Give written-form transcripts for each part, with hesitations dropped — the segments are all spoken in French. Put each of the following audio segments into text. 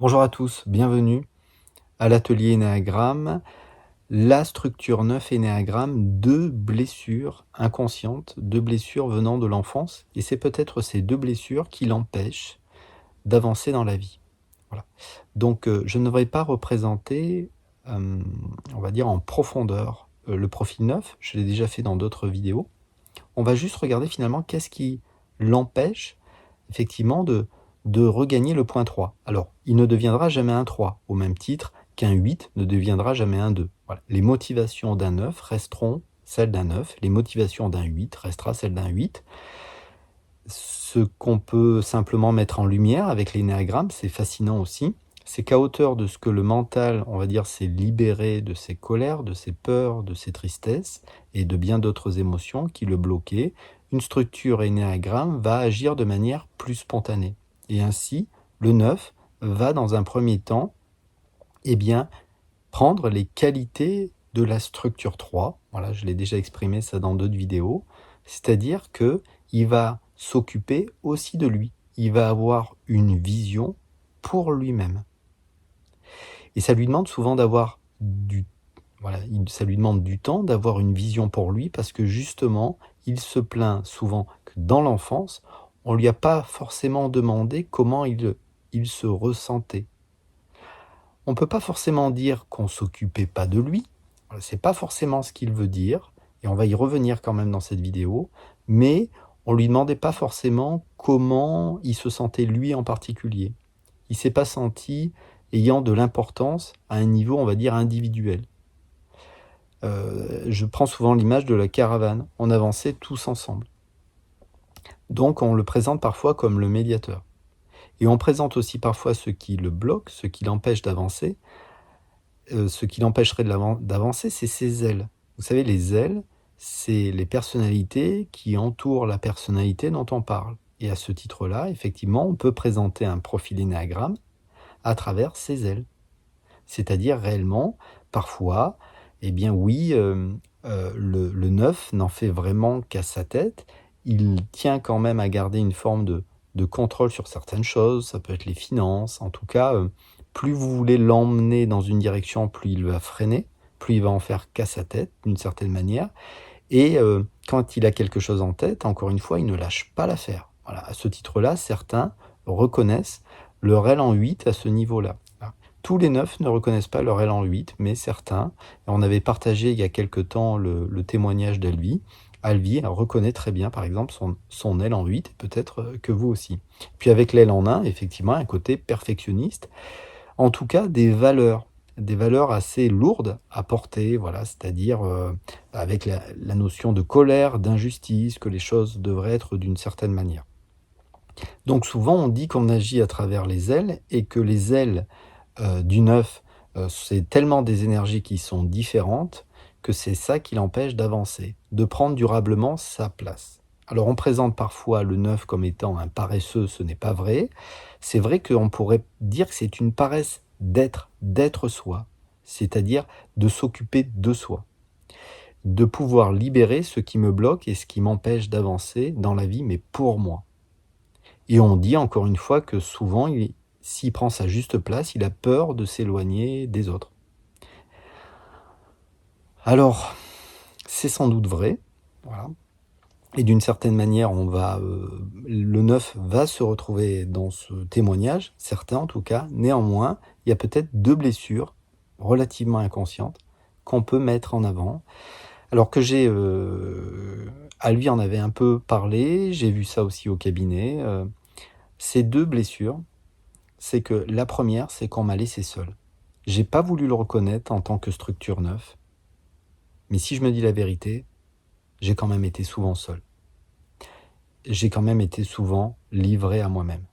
Bonjour à tous, bienvenue à l'atelier Énéagramme, la structure 9 Énéagramme, 2 blessures inconscientes, 2 blessures venant de l'enfance, et c'est peut-être ces 2 blessures qui l'empêchent d'avancer dans la vie. Voilà. Donc je ne vais pas représenter, on va dire en profondeur, le profil 9, je l'ai déjà fait dans d'autres vidéos. On va juste regarder finalement qu'est-ce qui l'empêche effectivement de regagner le point 3. Alors, il ne deviendra jamais un 3, au même titre qu'un 8 ne deviendra jamais un 2. Voilà. Les motivations d'un 9 resteront celles d'un 9, les motivations d'un 8 restera celles d'un 8. Ce qu'on peut simplement mettre en lumière avec l'énéagramme, c'est fascinant aussi, c'est qu'à hauteur de ce que le mental, on va dire, s'est libéré de ses colères, de ses peurs, de ses tristesses et de bien d'autres émotions qui le bloquaient, une structure énéagramme va agir de manière plus spontanée. Et ainsi, le 9 va dans un premier temps prendre les qualités de la structure 3. Voilà, je l'ai déjà exprimé ça dans d'autres vidéos. C'est-à-dire qu'il va s'occuper aussi de lui. Il va avoir une vision pour lui-même. Et ça lui demande souvent d'avoir ça lui demande du temps d'avoir une vision pour lui parce que justement, il se plaint souvent que dans l'enfance, on ne lui a pas forcément demandé comment il se ressentait. On ne peut pas forcément dire qu'on ne s'occupait pas de lui, c'est pas forcément ce qu'il veut dire, et on va y revenir quand même dans cette vidéo, mais on ne lui demandait pas forcément comment il se sentait lui en particulier. Il ne s'est pas senti ayant de l'importance à un niveau, on va dire, individuel. Je prends souvent l'image de la caravane, on avançait tous ensemble. Donc on le présente parfois comme le médiateur. Et on présente aussi parfois ce qui le bloque, ce qui l'empêche d'avancer. Ce qui l'empêcherait d'avancer, c'est ses ailes. Vous savez, les ailes, c'est les personnalités qui entourent la personnalité dont on parle. Et à ce titre-là, effectivement, on peut présenter un profil énéagramme à travers ses ailes. C'est-à-dire réellement, parfois, eh bien oui, le 9 n'en fait vraiment qu'à sa tête. Il tient quand même à garder une forme de contrôle sur certaines choses, ça peut être les finances, en tout cas, plus vous voulez l'emmener dans une direction, plus il va freiner, plus il va en faire qu'à sa tête, d'une certaine manière. Et quand il a quelque chose en tête, encore une fois, il ne lâche pas l'affaire. Voilà. À ce titre-là, certains reconnaissent leur aile en 8 à ce niveau-là. Tous les 9 ne reconnaissent pas leur aile en 8, mais certains. On avait partagé il y a quelque temps le témoignage d'Alvi. Alvi reconnaît très bien, par exemple, son aile en 8, peut-être que vous aussi. Puis avec l'aile en 1, effectivement, un côté perfectionniste. En tout cas, des valeurs assez lourdes à porter, voilà, c'est-à-dire avec la notion de colère, d'injustice, que les choses devraient être d'une certaine manière. Donc souvent, on dit qu'on agit à travers les ailes et que les ailes du 9, c'est tellement des énergies qui sont différentes que c'est ça qui l'empêche d'avancer, de prendre durablement sa place. Alors on présente parfois le 9 comme étant un paresseux, ce n'est pas vrai. C'est vrai qu'on pourrait dire que c'est une paresse d'être soi, c'est-à-dire de s'occuper de soi, de pouvoir libérer ce qui me bloque et ce qui m'empêche d'avancer dans la vie, mais pour moi. Et on dit encore une fois que souvent, s'il prend sa juste place, il a peur de s'éloigner des autres. Alors, c'est sans doute vrai, voilà. Et d'une certaine manière, le 9 va se retrouver dans ce témoignage, certains en tout cas. Néanmoins, il y a peut-être 2 blessures relativement inconscientes qu'on peut mettre en avant. Alors que Alvi en avait un peu parlé, j'ai vu ça aussi au cabinet. Ces 2 blessures, c'est que la première, c'est qu'on m'a laissé seul. J'ai pas voulu le reconnaître en tant que structure 9, mais si je me dis la vérité, j'ai quand même été souvent seul. J'ai quand même été souvent livré à moi-même.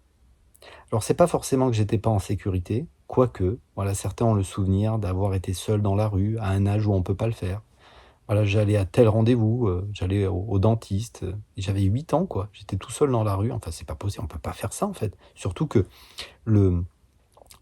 Alors c'est pas forcément que j'étais pas en sécurité, quoique, voilà, certains ont le souvenir d'avoir été seul dans la rue à un âge où on peut pas le faire. Voilà, j'allais à tel rendez-vous, j'allais au dentiste, et j'avais 8 ans, quoi. J'étais tout seul dans la rue, enfin c'est pas possible, on peut pas faire ça en fait. Surtout que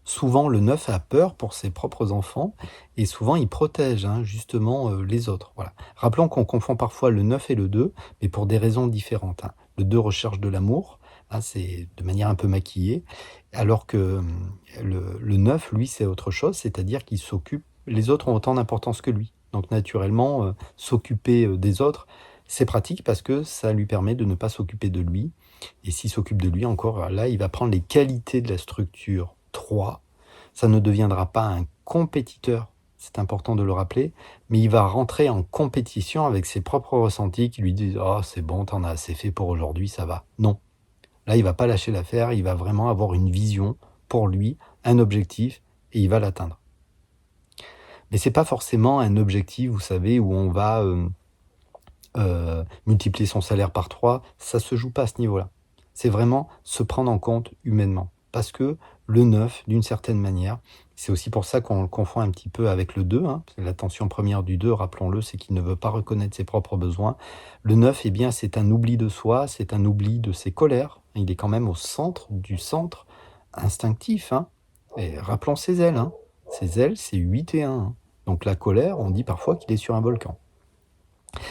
souvent le 9 a peur pour ses propres enfants, et souvent il protège justement les autres. Voilà. Rappelons qu'on confond parfois le 9 et le 2, mais pour des raisons différentes. Le 2 recherche de l'amour, hein, c'est de manière un peu maquillée. Alors que le 9, lui, c'est autre chose, c'est-à-dire qu'il s'occupe, les autres ont autant d'importance que lui. Donc naturellement, s'occuper des autres, c'est pratique parce que ça lui permet de ne pas s'occuper de lui. Et s'il s'occupe de lui, encore là, il va prendre les qualités de la structure 3. Ça ne deviendra pas un compétiteur, c'est important de le rappeler, mais il va rentrer en compétition avec ses propres ressentis qui lui disent « Oh, c'est bon, t'en as assez fait pour aujourd'hui, ça va. » Non. Là, il va pas lâcher l'affaire, il va vraiment avoir une vision pour lui, un objectif, et il va l'atteindre. Mais c'est pas forcément un objectif, vous savez, où on va multiplier son salaire par 3, ça se joue pas à ce niveau-là. C'est vraiment se prendre en compte humainement. Parce que le 9, d'une certaine manière, c'est aussi pour ça qu'on le confond un petit peu avec le 2. Hein, la tension première du 2, rappelons-le, c'est qu'il ne veut pas reconnaître ses propres besoins. Le 9, eh bien, c'est un oubli de soi, c'est un oubli de ses colères. Il est quand même au centre du centre instinctif. Hein. Et rappelons ses ailes. Hein. Ses ailes, c'est 8 et 1. Hein. Donc la colère, on dit parfois qu'il est sur un volcan.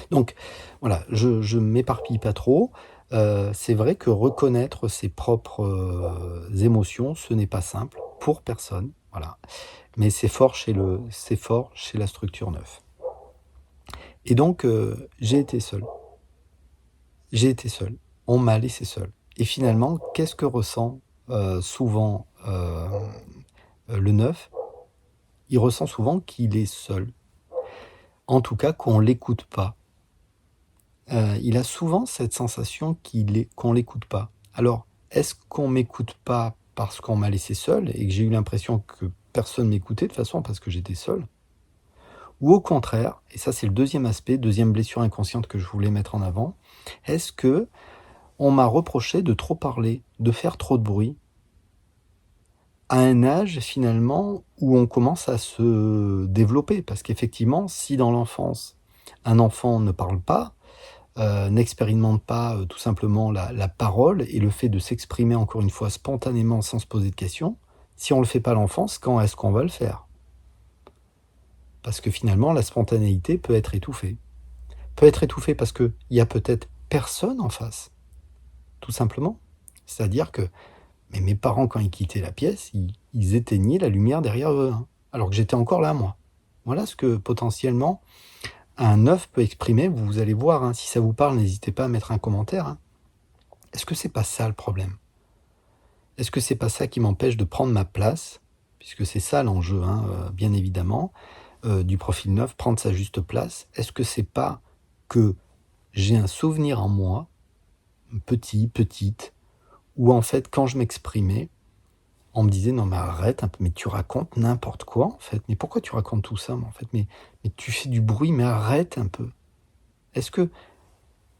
Donc voilà, je m'éparpille pas trop. C'est vrai que reconnaître ses propres émotions, ce n'est pas simple pour personne, voilà. Mais c'est fort chez la structure 9. Et donc j'ai été seul. J'ai été seul. On m'a laissé seul. Et finalement, qu'est-ce que ressent souvent le 9? Il ressent souvent qu'il est seul. En tout cas, qu'on l'écoute pas. Il a souvent cette sensation qu'on l'écoute pas. Alors, est-ce qu'on m'écoute pas parce qu'on m'a laissé seul et que j'ai eu l'impression que personne m'écoutait de toute façon parce que j'étais seul? Ou au contraire, et ça c'est le deuxième aspect, deuxième blessure inconsciente que je voulais mettre en avant, est-ce que on m'a reproché de trop parler, de faire trop de bruit, à un âge finalement où on commence à se développer? Parce qu'effectivement, si dans l'enfance, un enfant ne parle pas, n'expérimente pas tout simplement la parole et le fait de s'exprimer encore une fois spontanément sans se poser de questions, si on ne le fait pas à l'enfance, quand est-ce qu'on va le faire? Parce que finalement, la spontanéité peut être étouffée. Peut être étouffée parce qu'il y a peut-être personne en face, tout simplement. C'est-à-dire que mais mes parents, quand ils quittaient la pièce, ils éteignaient la lumière derrière eux, hein, alors que j'étais encore là, moi. Voilà ce que potentiellement un 9 peut exprimer. Vous allez voir, hein, si ça vous parle, n'hésitez pas à mettre un commentaire. Hein. Est-ce que c'est pas ça le problème? Est-ce que c'est pas ça qui m'empêche de prendre ma place? Puisque c'est ça l'enjeu, hein, bien évidemment, du profil 9, prendre sa juste place. Est-ce que c'est pas que j'ai un souvenir en moi, petit, petite, où en fait, quand je m'exprimais, on me disait: «Non mais arrête un peu, mais tu racontes n'importe quoi en fait, mais pourquoi tu racontes tout ça? Mais en fait, mais tu fais du bruit, mais arrête un peu». Est-ce que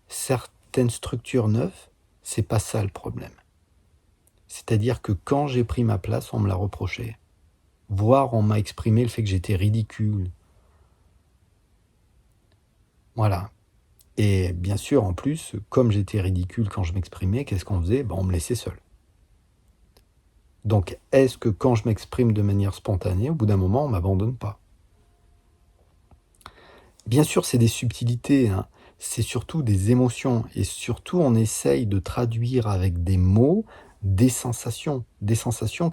certaines structures 9, c'est pas ça le problème? C'est-à-dire que quand j'ai pris ma place, on me l'a reproché. Voire on m'a exprimé le fait que j'étais ridicule. Voilà. Et bien sûr, en plus, comme j'étais ridicule quand je m'exprimais, qu'est-ce qu'on faisait? On me laissait seul. Donc, est-ce que quand je m'exprime de manière spontanée, au bout d'un moment, on m'abandonne pas? Bien sûr, c'est des subtilités, hein. C'est surtout des émotions. Et surtout, on essaye de traduire avec des mots des sensations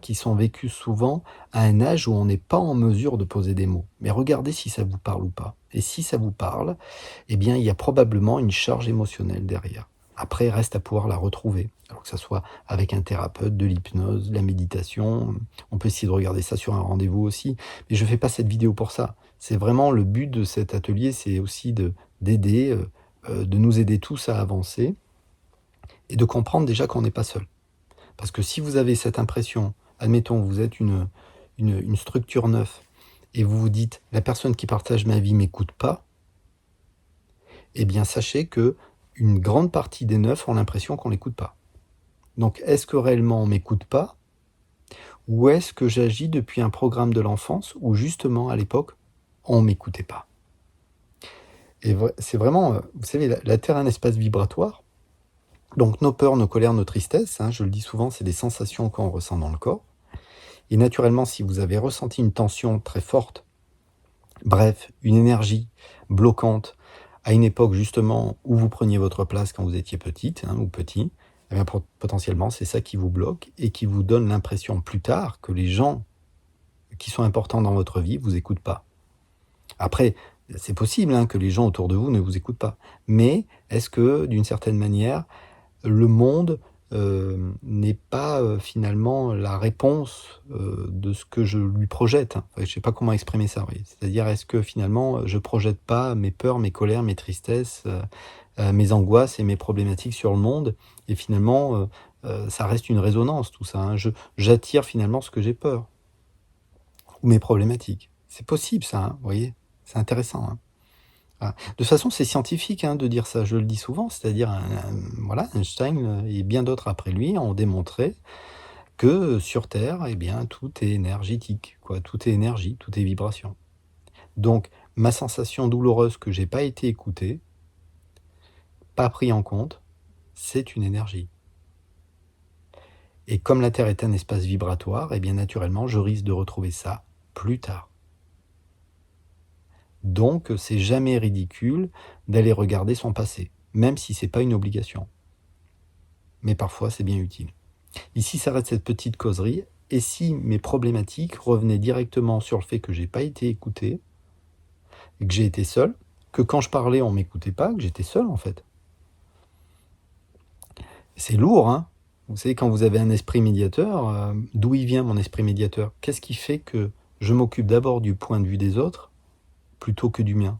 qui sont vécues souvent à un âge où on n'est pas en mesure de poser des mots. Mais regardez si ça vous parle ou pas. Et si ça vous parle, eh bien, il y a probablement une charge émotionnelle derrière. Après, reste à pouvoir la retrouver. Alors que ça soit avec un thérapeute, de l'hypnose, de la méditation. On peut essayer de regarder ça sur un rendez-vous aussi. Mais je ne fais pas cette vidéo pour ça. C'est vraiment le but de cet atelier, c'est aussi d'aider, de nous aider tous à avancer et de comprendre déjà qu'on n'est pas seul. Parce que si vous avez cette impression, admettons, vous êtes une structure 9 et vous vous dites la personne qui partage ma vie m'écoute pas, eh bien sachez que une grande partie des 9 ont l'impression qu'on l'écoute pas. Donc est-ce que réellement on m'écoute pas ou est-ce que j'agis depuis un programme de l'enfance où justement à l'époque on m'écoutait pas? Et c'est vraiment, vous savez, la Terre est un espace vibratoire. Donc nos peurs, nos colères, nos tristesses, hein, je le dis souvent, c'est des sensations qu'on ressent dans le corps. Et naturellement, si vous avez ressenti une tension très forte, bref, une énergie bloquante, à une époque justement où vous preniez votre place quand vous étiez petite, hein, ou petit, Eh bien, potentiellement, c'est ça qui vous bloque et qui vous donne l'impression plus tard que les gens qui sont importants dans votre vie vous écoutent pas. Après, c'est possible hein, que les gens autour de vous ne vous écoutent pas. Mais est-ce que, d'une certaine manière, le monde n'est pas finalement la réponse de ce que je lui projette, hein. Enfin, je ne sais pas comment exprimer ça. Oui. C'est-à-dire, est-ce que finalement, je ne projette pas mes peurs, mes colères, mes tristesses, mes angoisses et mes problématiques sur le monde, et finalement, ça reste une résonance, tout ça. Hein. J'attire finalement ce que j'ai peur, ou mes problématiques. C'est possible, ça, hein, vous voyez. C'est intéressant. Hein. Voilà. De toute façon, c'est scientifique hein, de dire ça, je le dis souvent, c'est-à-dire, voilà, Einstein et bien d'autres après lui ont démontré que sur Terre, eh bien, tout est énergétique, quoi, tout est énergie, tout est vibration. Donc, ma sensation douloureuse que j'ai pas été écoutée, pas pris en compte, c'est une énergie. Et comme la Terre est un espace vibratoire, eh bien naturellement, je risque de retrouver ça plus tard. Donc, c'est jamais ridicule d'aller regarder son passé, même si c'est pas une obligation. Mais parfois, c'est bien utile. Ici s'arrête cette petite causerie, et si mes problématiques revenaient directement sur le fait que j'ai pas été écouté, que j'ai été seul, que quand je parlais, on m'écoutait pas, que j'étais seul en fait. C'est lourd, hein. Vous savez, quand vous avez un esprit médiateur, d'où il vient mon esprit médiateur? Qu'est-ce qui fait que je m'occupe d'abord du point de vue des autres plutôt que du mien?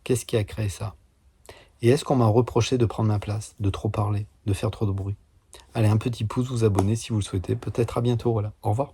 Qu'est-ce qui a créé ça? Et est-ce qu'on m'a reproché de prendre ma place, de trop parler, de faire trop de bruit? Allez, un petit pouce, vous abonner si vous le souhaitez. Peut-être à bientôt, voilà. Au revoir.